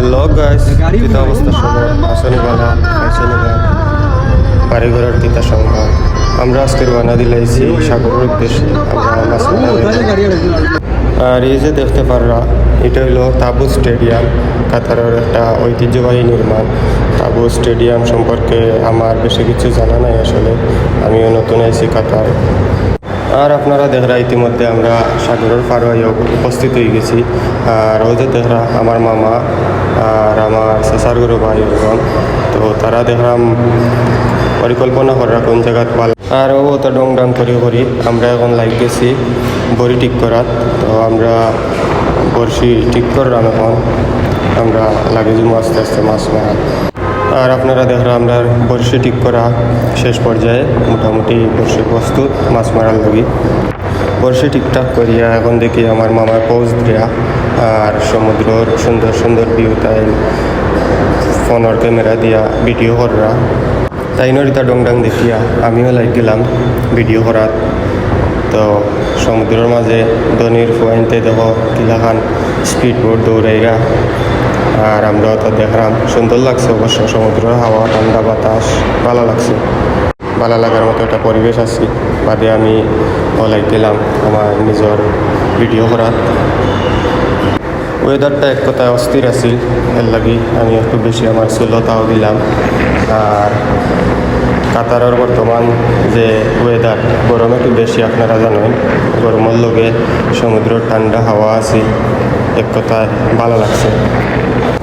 Hello guys, কিতা অবস্থা সবার? আসনি বালা খাইছনি না? বাড়ি ঘরের কিতা সংবাদ? আমরা আজকে রওনা দিলাইছি সাগরের উদ্দেশ্যে। আমরা মাছ আর এই যে দেখতে পাররা, এটা হলো তাবুত স্টেডিয়াম, কাতারের একটা ঐতিহ্যবাহী নির্মাণ। তাবুত স্টেডিয়াম সম্পর্কে আমার বেশি কিছু জানা নাই আসলে, আমিও নতুন আইছি কাতার। আর আপনারা দেখরা ইতিমধ্যে আমরা সাগরের পাড়ে উপস্থিত হয়ে গেছি। আর ওই যে দেখরা আমার মামা আর আমার শেষার গুরু ভাই এবং তো তারা দেখলাম পরিকল্পনা করা কোন জায়গাত পাল। আর ও তো ডং ডাং করি আমরা এখন লাইক গেছি বড়ি ঠিক করার। তো আমরা বড়শি ঠিক করলাম, এখন আমরা লাগে যাবো আস্তে আস্তে মাছ মারা। আর আপনারা দেখরা আমরা বড়শি ঠিক করা শেষ পর্যায়ে, মোটামুটি বড়শি প্রস্তুত মাছ মারার লাগি। বড়শি ঠিকঠাক করিয়া এখন দেখি আমার মামার পোজ দেয়া আর সমুদ্রর সুন্দর সুন্দর ভিউ তাই ফোনের ক্যামেরা দিয়া ভিডিও করা। তাই নরিতা ডংডাং দেখিয়া আমিও লাইক গেলাম ভিডিও করার। তো সমুদ্রের মাঝে ধনির পয়েন্টে দেখো কিলাখান স্পিড বোট দৌড়াইগা। আর আমরাও তো দেখলাম, সুন্দর লাগছে অবশ্য, সমুদ্রের হাওয়া, ঠান্ডা বাতাস, ভালো লাগছে। ভালো লাগার মতো একটা পরিবেশ আছে। বাদে আমি লাইক গেলাম আমার নিজের ভিডিও করার। ওয়েদারটা এক কথায় অস্থির আছিল, এর লাগি আমি একটু বেশি আমার সুলতাও দিলাম। আর কাতারের বর্তমান যে ওয়েদার, গরম একটু বেশি, আপনারা জানেন। গরমের লগে সমুদ্রের ঠান্ডা হাওয়া আছে, এক কথায় ভালো লাগছে।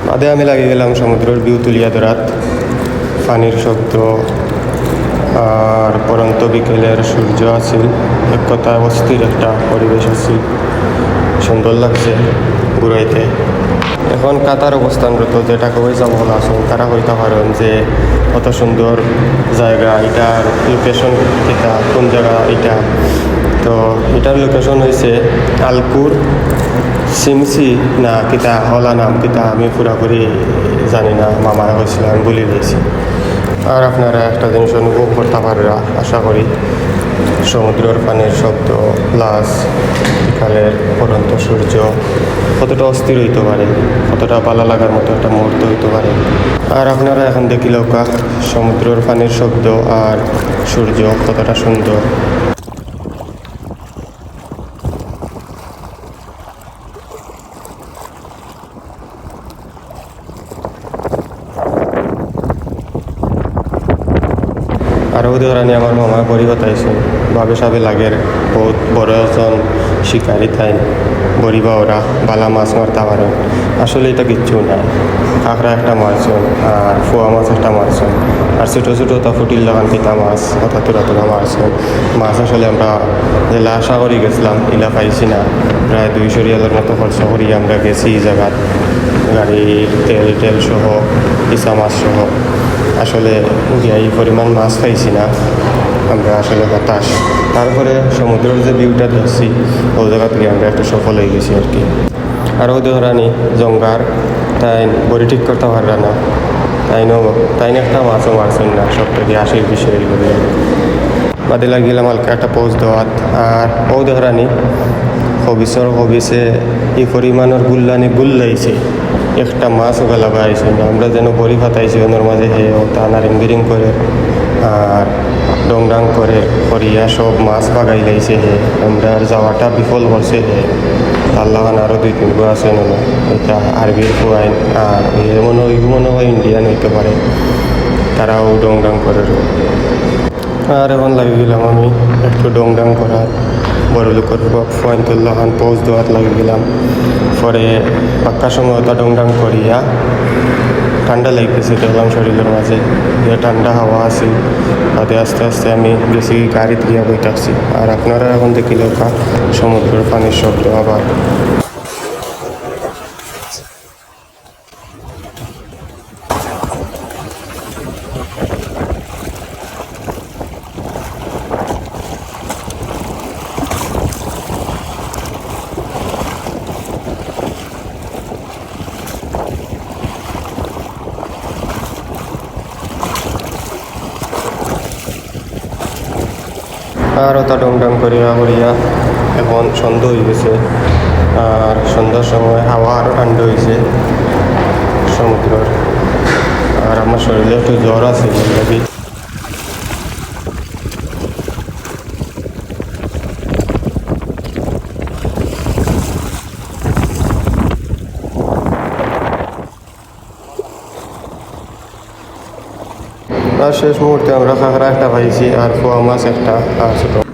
বাদে আমি লাগিয়ে গেলাম সমুদ্রের ভিউ তুলিয়া ধরাত, পানির শব্দ আর পরন্ত বিকেলের সূর্য আছিল, এক কথায় অস্থির একটা পরিবেশ আছিল, সুন্দর লাগছে ঘুরাইতে। এখন কাতার অবস্থানরত যেটা কবে যাবো আসুন, তারা হইতে পারেন যে কত সুন্দর জায়গা, এটার লোকেশন কিতা, কোন জায়গা এটা। তো এটার লোকেশন হয়েছে আলকুর সিমসি না কিতা হলা নাম কিতা, আমি পুরাপুরি জানি না, মামারা হয়েছিল আমি বলে দিয়েছি। আর আপনারা একটা জিনিস অনুভব করতে পাররা আশা করি, সমুদ্রের পানির শব্দ প্লাস বিকালের পরন্ত সূর্য কতটা অস্থির হইতে পারে, কতটা ভালো লাগার মতো একটা মুহূর্ত হইতে পারে। আর আপনারা এখন দেখিলেও সমুদ্রের পানির শব্দ আর সূর্য কতটা সুন্দর। আরও ধরানি আমার মামা বড়ি বাতাইছে, ভাবে সাবে লাগের বহুত বড় একজন শিকারি তাই বড়ি বা ওরা বালা মাছ মারতে পারেন। আসলে এটা কিচ্ছু নাই, কাঁকড়া একটা মারছেন আর ফোয়া মাছ একটা মারছেন আর ছোটো ছোটো তা ফুটিল লাগান কিতা মাছ অর্থাৎ তোরা মারছেন। মাছ আসলে আমরা জেলা আশা করি গেছিলাম, ইলা পাইছি না। প্রায় 200 রিয়ালের মতো খরচা করি আমরা গেছি এই জায়গার, গাড়ির তেল সহ পিসা মাছ সহ। আসলে এই পরিমাণ মাছ পাইছি না আমরা, আসলে হতাশ। তারপরে সমুদ্রের যে ভিউটা দেখছি ওই জায়গা থেকে আমরা একটু সফল হয়ে গেছি আর কি। আর ও ধরানি জঙ্গার তাই বড়ি ঠিক করতে পাররা না, তাই একটা মাছও মারছেন না, সব থেকে 80-20 করে বাদে লাগিলাম হালকা একটা পোজ দেওয়াত। আর ও ধরানি হবিসে এই পরিমাণের গুল্লাইছে, একটা মাছও গেলা পাইছে না। আমরা যেন বড়ি ফাটাইছি ওনার মাঝে, হে ও তা নারিং বিরিং করে আর ডংডাং করে করিয়া সব মাছ বাগাই লাইছে হে। আমরা যাওয়াটা বিফল করছে হে। তার লাগান আরও 2-3 গো আছে না, এটা আরবির ফুয়াইন আর মনে হয় ইন্ডিয়ান হইতে পারে, তারাও ডংডাং করে। আর এখন লাগিয়ে গেলাম আমি একটু ডংডাং করার, বড় লোকের পয়েন্টের লাগান পোজ দেওয়ার লাগিয়ে গেলাম। পরে পাক্কা সময় ওটা ডংডাং করিয়া ঠান্ডা লাগতেছে দেখলাম শরীরের মাঝে, ঠান্ডা হাওয়া আছে। বাদে আস্তে আস্তে আমি গেছি গাড়িতে গিয়া বইতাছি। আর আপনারা এখন দেখিলেও সমুদ্রের পানির শব্দ আবার। আর ওটা ডংডাং করিয়া এখন সন্ধ্যা হয়ে গেছে। আর সন্ধ্যার সময় হাওয়া আরও ঠান্ডা হয়েছে, আমার শরীরে একটু জ্বর আছে লাগি। আর শেষ মুহূর্তে আমরা কাঁকড়া একটা পাইছি আর পোয়া মাছ একটা আর ছোটো